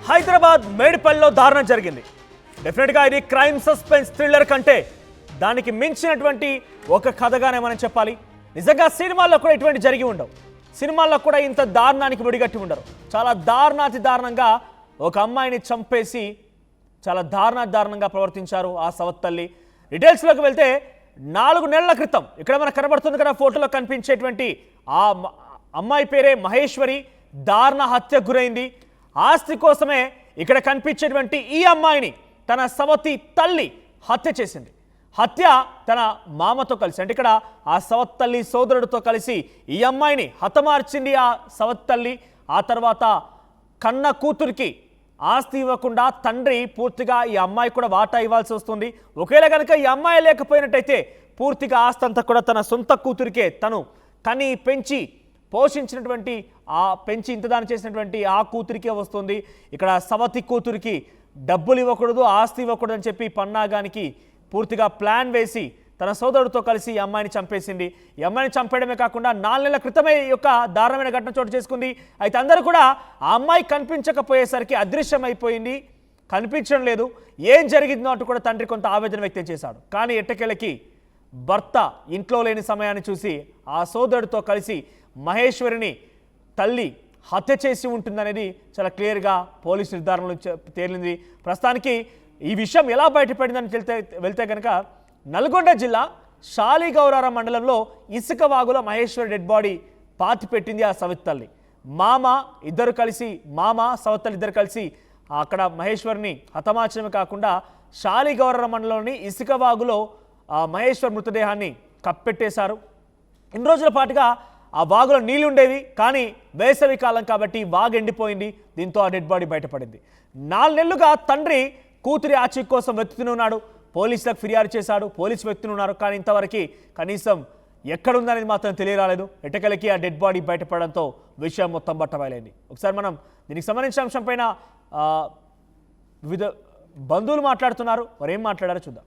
హైదరాబాద్ మేడిపల్లిలో దారుణం జరిగింది. డెఫినెట్గా ఇది క్రైమ్ సస్పెన్స్ థ్రిల్లర్ కంటే దానికి మించినటువంటి ఒక కథగానే మనం చెప్పాలి. నిజంగా సినిమాల్లో కూడా ఇటువంటి జరిగి ఉండవు. సినిమాల్లో కూడా ఇంత దారుణానికి ముడిగట్టి ఉండరు. చాలా దారుణాతి దారుణంగా ఒక అమ్మాయిని చంపేసి చాలా దారుణంగా ప్రవర్తించారు ఆ సవత్ తల్లి. డీటెయిల్స్లోకి వెళ్తే 4 నెలల క్రితం ఇక్కడ మనకు కనబడుతుంది కదా ఫోటోలో కనిపించేటువంటి ఆ అమ్మాయి పేరే మహేశ్వరి దారుణ హత్యకు గురైంది. ఆస్తి కోసమే ఇక్కడ కనిపించేటువంటి ఈ అమ్మాయిని తన సవతి తల్లి హత్య చేసింది. హత్య తన మామతో కలిసి, అంటే ఇక్కడ ఆ సవత్ తల్లి సోదరుడితో కలిసి ఈ అమ్మాయిని హతమార్చింది ఆ సవత్ తల్లి. ఆ తర్వాత కన్న కూతురికి ఆస్తి ఇవ్వకుండా తండ్రి పూర్తిగా ఈ అమ్మాయి కూడా వాటా ఇవ్వాల్సి వస్తుంది. ఒకవేళ కనుక ఈ అమ్మాయి లేకపోయినట్టయితే పూర్తిగా ఆస్తి అంతా కూడా తన సొంత కూతురికే, తను కని పెంచి పోషించినటువంటి పెంచి ఇంతదానం చేసినటువంటి ఆ కూతురికే వస్తుంది. ఇక్కడ సవతి కూతురికి డబ్బులు ఇవ్వకూడదు, ఆస్తి ఇవ్వకూడదు అని చెప్పి పన్నాగానికి పూర్తిగా ప్లాన్ వేసి తన సోదరుడితో కలిసి ఈ అమ్మాయిని చంపేసింది. ఈ అమ్మాయిని చంపేయడమే కాకుండా 4 నెలల క్రితమే ఈ యొక్క దారుణమైన ఘటన చోటు చేసుకుంది. అయితే అందరూ కూడా ఆ అమ్మాయి కనిపించకపోయేసరికి అదృశ్యమైపోయింది, కనిపించడం లేదు, ఏం జరిగిందో అంటూ కూడా తండ్రి కొంత ఆవేదన వ్యక్తం చేశాడు. కానీ ఎట్టకేలకి భర్త ఇంట్లో లేని సమయాన్ని చూసి ఆ సోదరుడితో కలిసి మహేశ్వరిని తల్లి హత్య చేసి ఉంటుందనేది చాలా క్లియర్గా పోలీసు నిర్ధారణలో తేలింది. ప్రస్తుతానికి ఈ విషయం ఎలా బయటపడిందని వెళ్తే కనుక నల్గొండ జిల్లా షాలిగౌరార మండలంలో ఇసుక వాగులో మహేశ్వరి డెడ్ బాడీ పాతి పెట్టింది ఆ సవతి తల్లి. మామ సవతి తల్లి ఇద్దరు కలిసి అక్కడ మహేశ్వరిని హతమార్చడమే కాకుండా షాలిగౌరార మండలంలోని ఇసుక వాగులో మహేశ్వర్ మృతదేహాన్ని కప్పెట్టేశారు. ఇన్ని రోజుల పాటుగా ఆ వాగులో నీళ్లు ఉండేవి, కానీ వేసవి కాలం కాబట్టి వాగు ఎండిపోయింది. దీంతో ఆ డెడ్ బాడీ బయటపడింది. 4 నెలలుగా తండ్రి కూతురి ఆచూకీ కోసం వెతుకుతున్నాడు. పోలీసులకు ఫిర్యాదు చేశాడు, పోలీసు వెతుకుతున్నారు, కానీ ఇంతవరకు కనీసం ఎక్కడుందనేది మాత్రం తెలియరాలేదు. ఎట్టకెలకి ఆ డెడ్ బాడీ బయటపడడంతో విషయం మొత్తం బట్టబయలైంది. ఒకసారి మనం దీనికి సంబంధించిన అంశం పైన వివిధ బంధువులు మాట్లాడుతున్నారు, వారు ఏం మాట్లాడారో చూద్దాం.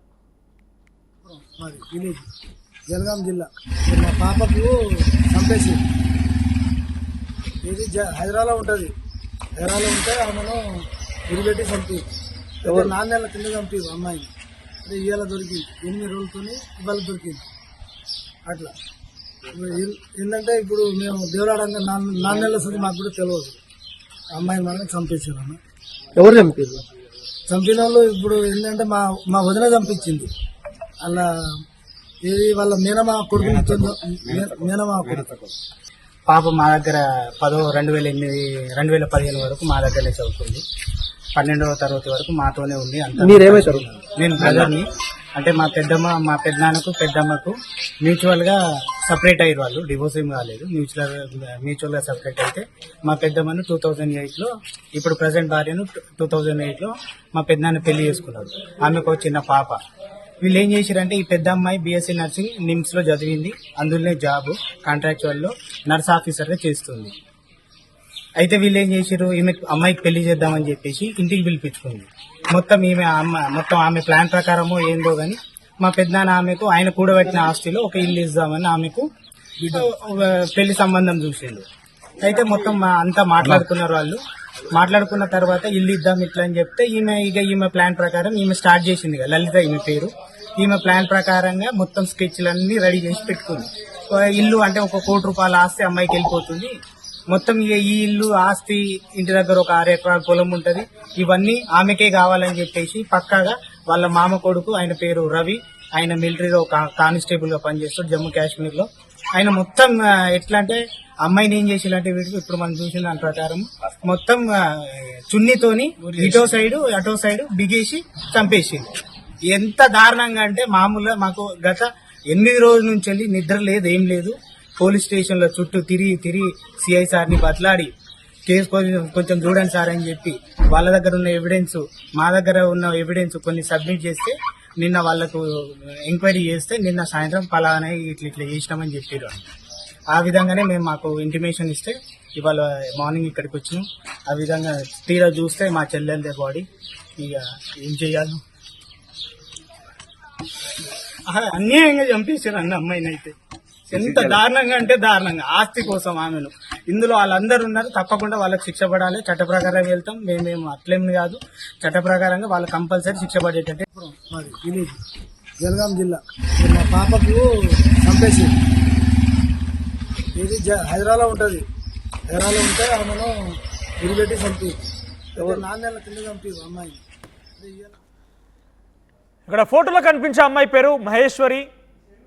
జనగాం జిల్లా మా పాపకు చంపేసి, ఇది హైదరాబాద్లో ఉంటుంది. హైదరాబాద్లో ఉంటే ఆమెను ఉరిపెట్టి చంపి 4 నెలల కింద చంపి అమ్మాయిని. అంటే ఇవాళ దొరికింది, 8 రోజులతో ఇవాళ దొరికింది. అట్లా ఏంటంటే ఇప్పుడు మేము దేవరాడంగా 4 నెలల સુધી మాకు కూడా తెలియదు. అమ్మాయిని మాత్రం చంపేశారు. అన్న ఎవరు చంపారు? చంపిన వాళ్ళు ఇప్పుడు ఏంటంటే మా వదిన చంపించింది. అలా ఇది వాళ్ళ మేనమా కొడుకు పాప మా దగ్గర 2015 వరకు మా దగ్గరనే చదువుతుంది. 12వ తరగతి వరకు మాతోనే ఉంది. మీరేమో చదువు? నేను బ్రదర్ని. అంటే మా పెద్దమ్మ, మా పెద్దనాన్నకు పెద్దమ్మకు మ్యూచువల్ గా సపరేట్ అయ్యారు. వాళ్ళు డివోర్స్ ఏం కాలేదు, మ్యూచువల్ గా సపరేట్ అయితే మా పెద్దమ్మను 2008 లో, ఇప్పుడు ప్రజెంట్ భార్యను 2008 లో మా పెద్దనాన్న పెళ్లి చేసుకున్నారు. ఆమెకు ఒక చిన్న పాప. వీళ్ళు ఏం చేశారంటే, ఈ పెద్ద అమ్మాయి బీఎస్సీ నర్సింగ్ నిమ్స్ లో చదివింది, అందులోనే జాబ్ కాంట్రాక్చువల్ లో నర్స్ ఆఫీసర్ గా చేస్తుంది. అయితే వీళ్ళు ఏం చేశారు, అమ్మాయికి పెళ్లి చేద్దామని చెప్పేసి ఇంటికి పిలిపించుకుంది. మొత్తం ఆమె ప్లాన్ ప్రకారమో ఏందో గాని మా పెద్దనాన్న ఆమెకు ఆయన కూడబెట్టిన ఆస్తిలో ఒక ఇల్లు ఇద్దామని ఆమెకు పెళ్లి సంబంధం చూసిండు. అయితే మొత్తం అంతా మాట్లాడుకున్నారు. వాళ్ళు మాట్లాడుకున్న తర్వాత ఇల్లు ఇద్దాం ఇట్లా అని చెప్తే ఈమె ప్లాన్ ప్రకారం ఈమె స్టార్ట్ చేసింది కదా, లలిత ఈమె పేరు. ఈమె ప్లాన్ ప్రకారంగా మొత్తం స్కెచ్లన్నీ రెడీ చేసి పెట్టుకుంది. ఇల్లు అంటే 1 కోటి రూపాయల ఆస్తి అమ్మాయికి వెళ్ళిపోతుంది. మొత్తం ఈ ఇల్లు ఆస్తి, ఇంటి దగ్గర ఒక 6 ఎకరాల పొలం ఉంటది, ఇవన్నీ ఆమెకే కావాలని చెప్పేసి పక్కాగా వాళ్ళ మామ కొడుకు, ఆయన పేరు రవి, ఆయన మిలిటరీలో కానిస్టేబుల్ గా పనిచేస్తాడు జమ్మూ కాశ్మీర్ లో. ఆయన మొత్తం ఎట్లా అంటే అమ్మాయిని ఏం చేసేలాంటి వీడికి ఇప్పుడు మనం చూసిన దాని ప్రకారం మొత్తం చున్నీతోని ఇటో సైడ్ అటో సైడ్ బిగేసి చంపేసింది. ఎంత దారుణంగా అంటే మామూలుగా మాకు గత 8 రోజుల నుంచి వెళ్ళి నిద్ర లేదు, ఏం లేదు. పోలీస్ స్టేషన్ లో చుట్టూ తిరిగి సిఐ సార్ ని బతలాడి కేసు కొంచెం చూడండి సార్ అని చెప్పి వాళ్ళ దగ్గర ఉన్న ఎవిడెన్స్, మా దగ్గర ఉన్న ఎవిడెన్స్ కొన్ని సబ్మిట్ చేస్తే నిన్న వాళ్ళకు ఎంక్వైరీ చేస్తే నిన్న సాయంత్రం పలానా ఇట్లా చేసినామని చెప్పారు. ఆ విధంగానే మేము మాకు ఇంటిమేషన్ ఇస్తే ఇవాళ మార్నింగ్ ఇక్కడికి వచ్చినాం. ఆ విధంగా తీరా చూస్తే మా చెల్లెలదే బాడీ. ఇక ఏం చెయ్యాలి, అన్యాయంగా చంపేశారు అన్న అమ్మాయిని. అయితే ఎంత దారుణంగా అంటే దారుణంగా, ఆస్తి కోసం ఆమెను ఇందులో వాళ్ళందరూ ఉన్నారు, తప్పకుండా వాళ్ళకి శిక్ష పడాలి. చట్ట ప్రకారం వెళ్తాం, మేము అట్లేం కాదు, చట్ట ప్రకారంగా వాళ్ళకి కంపల్సరీ శిక్ష పడేటట్టే. మాది విలేజ్ జనగాం జిల్లా. మా పాపకు చంపేసి ఇది హైదరాబాద్లో ఉంటుంది. హైదరాబాద్లో ఉంటే ఆమెను ఉరిపెట్టి చంపి 4 నెలల కింద చంపి అమ్మాయిని. ఇక్కడ ఫోటోలో కనిపించే అమ్మాయి పేరు మహేశ్వరి.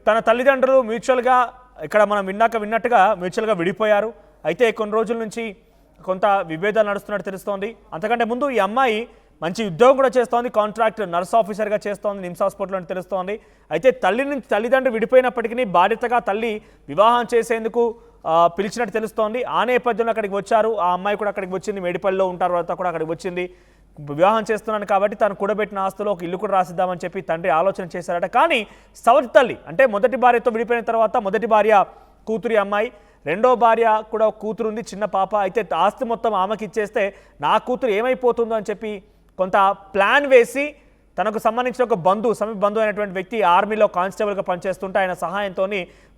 తన తల్లిదండ్రులు మ్యూచువల్గా ఇక్కడ మనం విన్నట్టుగా మ్యూచువల్గా విడిపోయారు. అయితే కొన్ని రోజుల నుంచి కొంత విభేదాలు నడుస్తున్నట్టు తెలుస్తోంది. అంతకంటే ముందు ఈ అమ్మాయి మంచి ఉద్యోగం కూడా చేస్తోంది, కాంట్రాక్ట్ నర్స్ ఆఫీసర్గా చేస్తోంది నిమ్స్ హాస్పిటల్లో అని తెలుస్తోంది. అయితే తల్లిదండ్రులు విడిపోయినప్పటికీ బాధ్యతగా తల్లి వివాహం చేసేందుకు పిలిచినట్టు తెలుస్తోంది. ఆ నేపథ్యంలో అక్కడికి వచ్చారు. ఆ అమ్మాయి కూడా అక్కడికి వచ్చింది, మేడిపల్లిలో ఉంటారు, వాళ్ళతో కూడా అక్కడికి వచ్చింది. వివాహం చేస్తున్నాను కాబట్టి తను కూడబెట్టిన ఆస్తులో ఒక ఇల్లు కూడా రాసిద్దామని చెప్పి తండ్రి ఆలోచన చేశారట. కానీ సవతి తల్లి అంటే మొదటి భార్యతో విడిపోయిన తర్వాత మొదటి భార్య కూతురి అమ్మాయి, రెండో భార్య కూడా కూతురు ఉంది, చిన్న పాప. అయితే ఆస్తి మొత్తం ఆమెకి ఇచ్చేస్తే నా కూతురు ఏమైపోతుందో అని చెప్పి కొంత ప్లాన్ వేసి తనకు సంబంధించిన ఒక సమీప బంధువు అయినటువంటి వ్యక్తి ఆర్మీలో కానిస్టేబుల్గా పనిచేస్తుంటే ఆయన సహాయంతో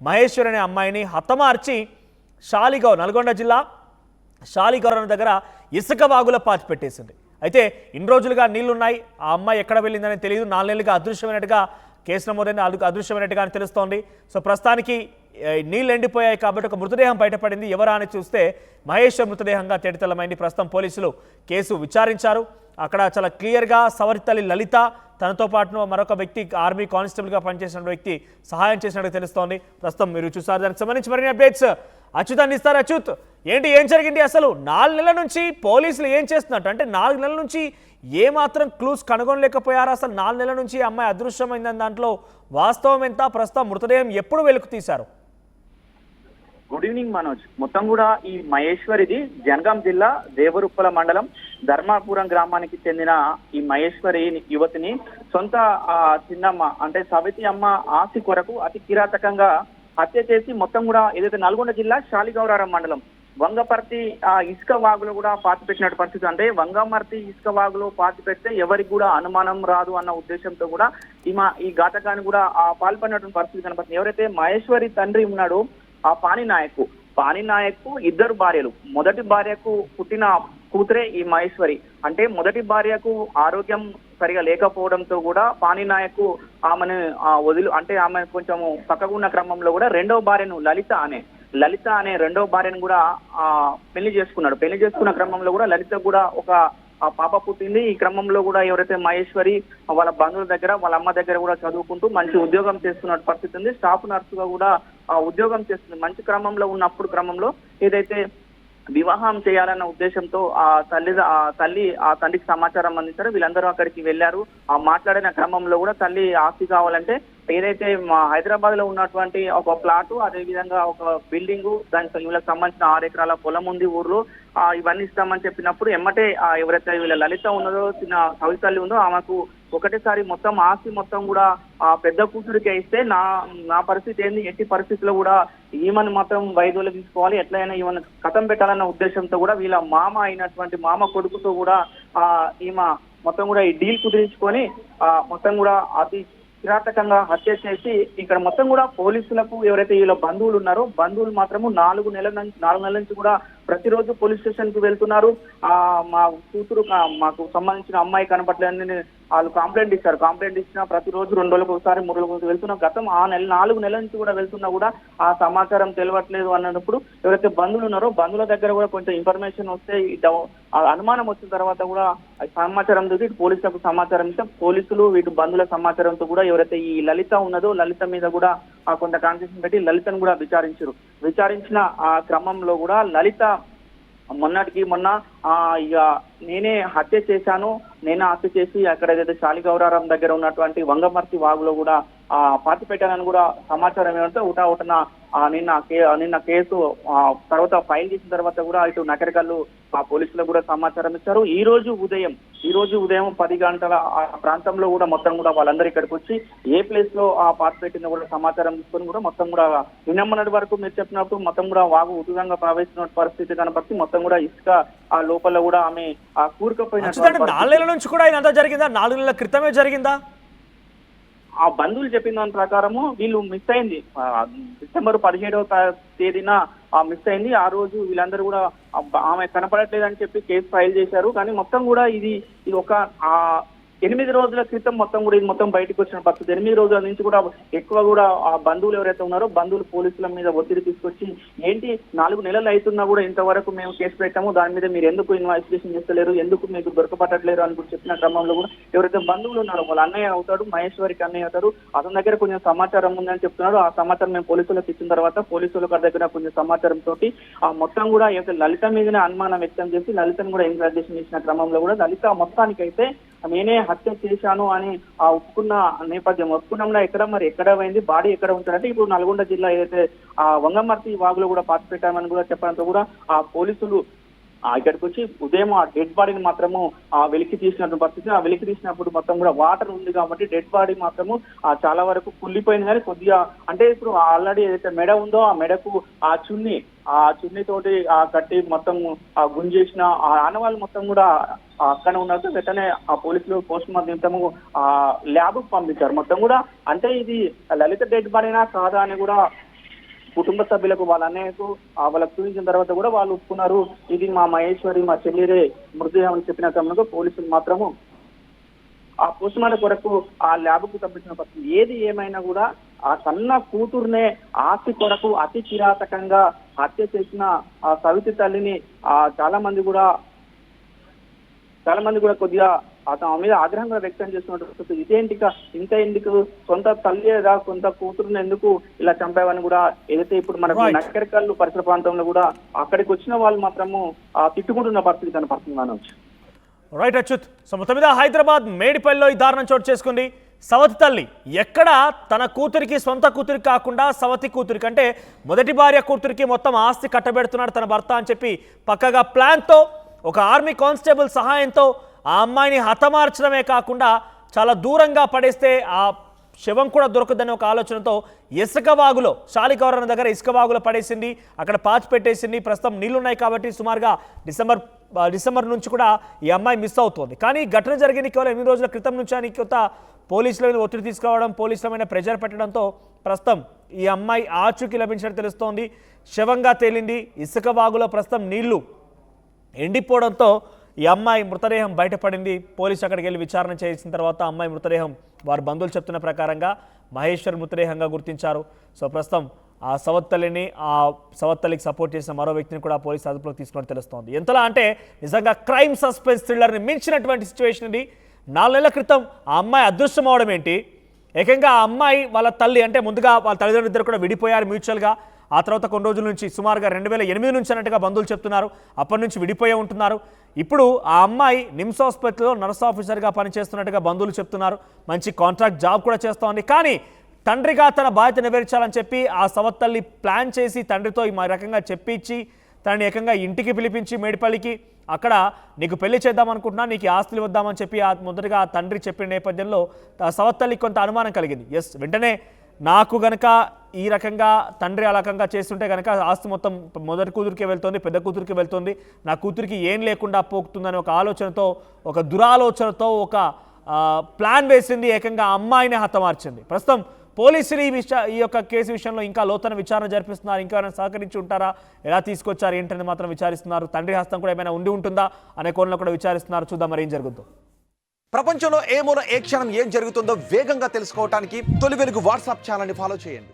మహేశ్వరి అనే అమ్మాయిని హతమార్చి షాలిగౌర్, నల్గొండ జిల్లా షాలిగౌర్ అనే దగ్గర ఇసుక వాగులో పాతి పెట్టేసింది. అయితే ఇన్ని రోజులుగా నీళ్లున్నాయి, ఆ అమ్మాయి ఎక్కడ వెళ్ళిందని తెలియదు. 4 నెలలుగా అదృశ్యమైనట్టుగా కేసు నమోదైన అదృశ్యమైనట్టుగా తెలుస్తోంది. సో ప్రస్తుతానికి నీళ్ళు ఎండిపోయాయి కాబట్టి ఒక మృతదేహం బయటపడింది. ఎవరా అని చూస్తే మహేశ్వర్ మృతదేహంగా తేటతెల్లమైంది. ప్రస్తుతం పోలీసులు కేసు విచారించారు. అక్కడ చాలా క్లియర్గా సవతి తల్లి లలిత, తనతో పాటు మరొక వ్యక్తి ఆర్మీ కానిస్టేబుల్గా పనిచేసిన వ్యక్తి సహాయం చేసినట్టు తెలుస్తోంది. ప్రస్తుతం మీరు చూసారు. దానికి సంబంధించి మరిన్ని అప్డేట్స్ అచ్యుత్ అందిస్తారు. అచ్యుత్, ఏం జరిగింది అసలు? 4 నెలల నుంచి పోలీసులు ఏం చేస్తున్నట్టు? అంటే 4 నెలల నుంచి ఏమాత్రం క్లూస్ కనుగొనలేకపోయారా? అసలు 4 నెలల నుంచి అమ్మాయి అదృశ్యమైందని దాంట్లో వాస్తవం ఎంత? ప్రస్తుతం మృతదేహం ఎప్పుడు వెలుగు తీశారు? Good evening Manoj. మొత్తం కూడా ఈ మహేశ్వరిది జనగాం జిల్లా దేవరుప్పల మండలం ధర్మాపురం గ్రామానికి చెందిన ఈ మహేశ్వరి యువతిని సొంత చిన్నమ్మ అంటే సవితి అమ్మ ఆస్తి కొరకు అతి కిరాతకంగా హత్య చేసి మొత్తం కూడా ఏదైతే నల్గొండ జిల్లా షాలిగౌరారం మండలం వంగపర్తి ఇసుక వాగులో కూడా పాతి పెట్టినట్టు పరిస్థితి. అంటే వంగమర్తి ఇసుక వాగులో పాతి పెడితే ఎవరికి కూడా అనుమానం రాదు అన్న ఉద్దేశంతో కూడా ఈ ఘాతకాన్ని కూడా పాల్పడినటువంటి పరిస్థితి కనపడుతుంది. ఎవరైతే మహేశ్వరి తండ్రి ఉన్నాడో ఆ పాని నాయక్ 2 భార్యలు. మొదటి భార్యకు పుట్టిన కూతురే ఈ మహేశ్వరి. అంటే మొదటి భార్యకు ఆరోగ్యం సరిగా లేకపోవడంతో కూడా పాని నాయక్ ఆమెను అంటే ఆమె కొంచెం పక్కకు ఉన్న క్రమంలో కూడా రెండవ భార్యను లలిత అనే రెండవ భార్యను కూడా పెళ్లి చేసుకున్నాడు. పెళ్లి చేసుకున్న క్రమంలో కూడా లలిత కూడా ఒక పాప పుట్టింది. ఈ క్రమంలో కూడా ఎవరైతే మహేశ్వరి వాళ్ళ బంధువుల దగ్గర వాళ్ళ అమ్మ దగ్గర కూడా చదువుకుంటూ మంచి ఉద్యోగం చేస్తున్న పరిస్థితి ఉంది. స్టాఫ్ నర్సుగా కూడా ఉద్యోగం చేస్తుంది. మంచి క్రమంలో ఏదైతే వివాహం చేయాలన్న ఉద్దేశంతో ఆ తల్లి తండ్రికి సమాచారం అందించారు. వీళ్ళందరూ అక్కడికి వెళ్లారు. ఆ మాట్లాడిన క్రమంలో కూడా తల్లి ఆస్తి కావాలంటే ఏదైతే మా హైదరాబాద్ లో ఉన్నటువంటి ఒక ప్లాటు, అదే విధంగా ఒక బిల్డింగ్, దానికి వీళ్ళకి సంబంధించిన 6 ఎకరాల పొలం ఉంది ఊర్లో, ఇవన్నీ ఇస్తామని చెప్పినప్పుడు ఎమ్మటే ఎవరైతే వీళ్ళ లలిత ఉన్నదో చిన్న సవితి తల్లి ఉందో ఆమెకు ఒకటేసారి మొత్తం ఆస్తి మొత్తం కూడా ఆ పెద్ద కూతురికే ఇస్తే నా పరిస్థితి ఏంది, ఎట్టి పరిస్థితుల్లో కూడా ఈమెను మాత్రం వైద్యులు తీసుకోవాలి, ఎట్లయినా ఈమెను కథం పెట్టాలన్న ఉద్దేశంతో కూడా వీళ్ళ మామ కొడుకుతో కూడా ఈమె మొత్తం కూడా ఈ డీల్ కుదిరించుకొని మొత్తం కూడా అతి కిరాతకంగా హత్య చేసి ఇక్కడ మొత్తం కూడా పోలీసులకు ఎవరైతే వీళ్ళ బంధువులు ఉన్నారో బంధువులు మాత్రము 4 నెలల నుంచి కూడా ప్రతిరోజు పోలీస్ స్టేషన్ కి వెళ్తున్నారు. మా కూతురు మాకు సంబంధించిన అమ్మాయి కనపట్లేదని వాళ్ళు కంప్లైంట్ ఇచ్చారు. కంప్లైంట్ ఇచ్చినా ప్రతిరోజు 2 రోజులకు ఒకసారి 3 రోజులకు వెళ్తున్నా. గతం 4 నెలల నుంచి కూడా వెళ్తున్నా కూడా ఆ సమాచారం తెలియట్లేదు అన్నప్పుడు ఎవరైతే బంధువులు ఉన్నారో బంధువుల దగ్గర కూడా కొంచెం ఇన్ఫర్మేషన్ వస్తే అనుమానం వచ్చిన తర్వాత కూడా సమాచారం ఇటు పోలీసులకు సమాచారం ఇస్తే పోలీసులు వీటి బంధువుల సమాచారంతో కూడా ఎవరైతే ఈ లలిత ఉన్నదో లలిత మీద కూడా కొంత కాన్సెషన్ పెట్టి లలితను కూడా విచారించిన ఆ క్రమంలో కూడా లలిత మొన్న ఇక నేనే హత్య చేసి అక్కడ ఏదైతే షాలిగౌరారం దగ్గర ఉన్నటువంటి వంగమర్తి వాగులో కూడా పాతి పెట్టానని కూడా సమాచారం ఏమంటే ఉటాన నిన్న కేసు తర్వాత ఫైల్ చేసిన తర్వాత కూడా ఇటు నకరికల్లు పోలీసులకు కూడా సమాచారం ఇచ్చారు. ఈ రోజు ఉదయం 10 గంటల ప్రాంతంలో కూడా మొత్తం కూడా వాళ్ళందరూ ఇక్కడికి వచ్చి ఏ ప్లేస్ లో పాతి పెట్టిందో కూడా సమాచారం తీసుకొని కూడా మొత్తం కూడా నిన్నమ్మన్నటి వరకు మీరు చెప్పినప్పుడు మొత్తం కూడా వాగు ఉధృతంగా ప్రవేశిస్తున్న పరిస్థితి కనపడుతుంది. మొత్తం కూడా ఇసుక లోపల కూడా ఆమె కూరుకుపోయిన 4 నెలల నుంచి కూడా ఇదంతా జరిగిందా? 4 నెలల క్రితమే జరిగిందా? ఆ బంధువులు చెప్పిన దాని ప్రకారము వీళ్ళు మిస్ అయింది. డిసెంబర్ 17వ తేదీన మిస్ అయింది. ఆ రోజు వీళ్ళందరూ కూడా ఆమె కనపడట్లేదని చెప్పి కేసు ఫైల్ చేశారు. కానీ మొత్తం కూడా ఇది ఒక 8 రోజుల క్రితం మొత్తం కూడా ఇది మొత్తం బయటకు వచ్చిన పరిస్థితి. 8 రోజుల నుంచి కూడా ఎక్కువ కూడా ఆ బంధువులు ఎవరైతే ఉన్నారో బంధువులు పోలీసుల మీద ఒత్తిడి తీసుకొచ్చి ఏంటి 4 నెలలు అవుతున్నా కూడా ఇంతవరకు మేము కేసు పెట్టాము, దాని మీద మీరు ఎందుకు ఇన్వెస్టిగేషన్ చేస్తలేరు, ఎందుకు మీకు దొరకపట్టట్లేరు అని కూడా చెప్పిన క్రమంలో కూడా ఎవరైతే బంధువులు ఉన్నారో వాళ్ళ అన్నయ్య అవుతాడు, మహేశ్వరికి అన్నయ్య అవుతాడు, అతని దగ్గర కొంచెం సమాచారం ఉందని చెప్తున్నాడు. ఆ సమాచారం మేము పోలీసులకు ఇచ్చిన తర్వాత పోలీసుల దగ్గర కొంచెం సమాచారం తోటి ఆ మొత్తం కూడా లలిత మీదనే అనుమానం వ్యక్తం చేసి లలితను కూడా ఇన్వెస్టిగేషన్ చేసిన క్రమంలో కూడా లలిత మొత్తానికైతే నేనే హత్య చేశాను అని ఆ ఒప్పుకున్న నేపథ్యం, ఒప్పుకున్నా ఎక్కడ పోయింది, బాడీ ఎక్కడ ఉంటారంటే ఇప్పుడు నల్గొండ జిల్లా ఏదైతే ఆ వంగమర్తి వాగులో కూడా పాతి పెట్టామని కూడా చెప్పడంతో కూడా ఆ పోలీసులు ఇక్కడికి వచ్చి ఉదయం ఆ డెడ్ బాడీని మాత్రము వెలికి తీసినటువంటి పరిస్థితి. ఆ వెలికి తీసినప్పుడు మొత్తం కూడా వాటర్ ఉంది కాబట్టి డెడ్ బాడీ మాత్రము చాలా వరకు కుళ్ళిపోయింది. కానీ కొద్దిగా అంటే ఇప్పుడు ఆల్రెడీ ఏదైతే మెడ ఉందో ఆ మెడకు ఆ చున్నీ తోటి కట్టి మొత్తం గుంజేసిన ఆ ఆనవాళ్ళు మొత్తం కూడా అక్కడ ఉన్నట్టు వెంటనే ఆ పోలీసులు పోస్ట్ మార్టం నిమిత్తము ల్యాబ్ పంపించారు. మొత్తం కూడా అంటే ఇది లలిత డెడ్ బాడీనా కాదా అని కూడా కుటుంబ సభ్యులకు వాళ్ళ అన్నయ్యకు వాళ్ళకు చూపించిన తర్వాత కూడా వాళ్ళు ఒప్పుకున్నారు ఇది మా మహేశ్వరి మా చెల్లిరే మృతదేహం అని చెప్పిన క్రమంలో పోలీసులు మాత్రము ఆ పోస్ట్ మార్టం కొరకు ఆ ల్యాబ్కు పంపించిన పరిస్థితి. ఏది ఏమైనా కూడా ఆ సన్న కూతురునే ఆస్తి కొరకు అతి కిరాతకంగా హత్య చేసిన ఆ సవితి తల్లిని చాలా మంది కూడా కొద్దిగా అతని మీద ఆగ్రహం కూడా వ్యక్తం చేస్తున్నట్టు ఇదేంటిక ఇంత ఎందుకు సొంత తల్లి లేదా సొంత కూతురుని ఎందుకు ఇలా చంపావని కూడా ఏదైతే ఇప్పుడు మనకు నక్కరికల్లు పరిసర ప్రాంతంలో కూడా అక్కడికి వచ్చిన వాళ్ళు మాత్రము తిట్టుకుంటున్న పరిస్థితి కనపడుతుంది మనోజ్. రైట్ అచ్యుత్. సో మొత్తం మీద హైదరాబాద్ మేడిపల్లిలో ఈ దారుణం చోటు చేసుకుంది. సవతి తల్లి ఎక్కడ తన కూతురికి సొంత కూతురికి కాకుండా సవతి కూతురికి అంటే మొదటి భార్య కూతురికి మొత్తం ఆస్తి కట్టబెడుతున్నాడు తన భర్త అని చెప్పి పక్కగా ప్లాన్తో ఒక ఆర్మీ కానిస్టేబుల్ సహాయంతో ఆ అమ్మాయిని హతమార్చడమే కాకుండా చాలా దూరంగా పడేస్తే ఆ శవం కూడా దొరకదని ఒక ఆలోచనతో ఇసుక వాగులో శాలిగౌరవ దగ్గర ఇసుక వాగులో పడేసింది, అక్కడ పాచి పెట్టేసింది. ప్రస్తుతం నీళ్లున్నాయి కాబట్టి సుమారుగా డిసెంబర్ నుంచి కూడా ఈ అమ్మాయి మిస్ అవుతోంది. కానీ ఘటన జరిగింది కేవలం 8 రోజుల క్రితం నుంచి అని కొత్త పోలీసుల మీద ఒత్తిడి తీసుకురావడం, పోలీసులమైన ప్రెజర్ పెట్టడంతో ప్రస్తుతం ఈ అమ్మాయి ఆచూకీ లభించినట్టు తెలుస్తోంది. శవంగా తేలింది. ఇసుక వాగులో ప్రస్తుతం నీళ్లు ఎండిపోవడంతో ఈ అమ్మాయి మృతదేహం బయటపడింది. పోలీసు అక్కడికి వెళ్ళి విచారణ చేసిన తర్వాత అమ్మాయి మృతదేహం వారి బంధువులు చెప్తున్న ప్రకారంగా మహేశ్వర్ మృతదేహంగా గుర్తించారు. సో ప్రస్తుతం ఆ సవత్తల్లికి సపోర్ట్ చేసిన మరో వ్యక్తిని కూడా పోలీసు అదుపులోకి తీసుకున్నట్టు తెలుస్తోంది. ఎంతలా అంటే నిజంగా క్రైమ్ సస్పెన్స్ థ్రిల్లర్ని మించినటువంటి సిచ్యువేషన్ ఇది. 4 నెలల క్రితం ఆ అమ్మాయి అదృష్టం అవడం ఏంటి, ఏకంగా ఆ అమ్మాయి వాళ్ళ తల్లి అంటే ముందుగా వాళ్ళ తల్లిదండ్రులు ఇద్దరు కూడా విడిపోయారు మ్యూచువల్గా. ఆ తర్వాత కొన్ని రోజుల నుంచి సుమారుగా 2008 నుంచి అన్నట్టుగా బంధువులు చెప్తున్నారు. అప్పటి నుంచి విడిపోయే ఉంటున్నారు. ఇప్పుడు ఆ అమ్మాయి నిమ్స్ హాస్పిటల్లో నర్స్ ఆఫీసర్గా పనిచేస్తున్నట్టుగా బంధువులు చెప్తున్నారు. మంచి కాంట్రాక్ట్ జాబ్ కూడా చేస్తోంది. కానీ తండ్రిగా తన బాధ్యత నెరవేర్చాలని చెప్పి ఆ సవత్తల్లి ప్లాన్ చేసి తండ్రితో ఈ రకంగా చెప్పించి తనని ఏకంగా ఇంటికి పిలిపించి మేడిపల్లికి అక్కడ నీకు పెళ్లి చేద్దాం అనుకుంటున్నా, నీకు ఆస్తులు వద్దామని చెప్పి మొదటిగా ఆ తండ్రి చెప్పిన నేపథ్యంలో సవత్తల్లికి కొంత అనుమానం కలిగింది. వెంటనే నాకు గనక ఈ రకంగా తండ్రి ఆ రకంగా చేస్తుంటే కనుక ఆస్తి మొత్తం మొదటి కూతురికే వెళ్తుంది, పెద్ద కూతురికి వెళ్తుంది, నా కూతురికి ఏం లేకుండా పోతుందని ఒక ఆలోచనతో, ఒక దురాలోచనతో ఒక ప్లాన్ వేసింది. ఏకంగా అమ్మాయిని హతమార్చింది. ప్రస్తుతం పోలీసులు ఈ యొక్క కేసు విషయంలో ఇంకా లోతైన విచారణ జరిపిస్తున్నారు. ఇంకా ఏమైనా సహకరించి ఉంటారా, ఎలా తీసుకొచ్చారు ఏంటని మాత్రం విచారిస్తున్నారు. తండ్రి హస్తం కూడా ఏమైనా ఉండి ఉంటుందా అనే కోణంలో కూడా విచారిస్తున్నారు. చూద్దాం మరి ఏం జరుగుతుందో. ప్రపంచంలో ఏ మూల ఏ క్షణం ఏం జరుగుతుందో వేగంగా తెలుసుకోవడానికి తొలి వెలుగు వాట్సాప్ ఛానల్ని ఫాలో చేయండి.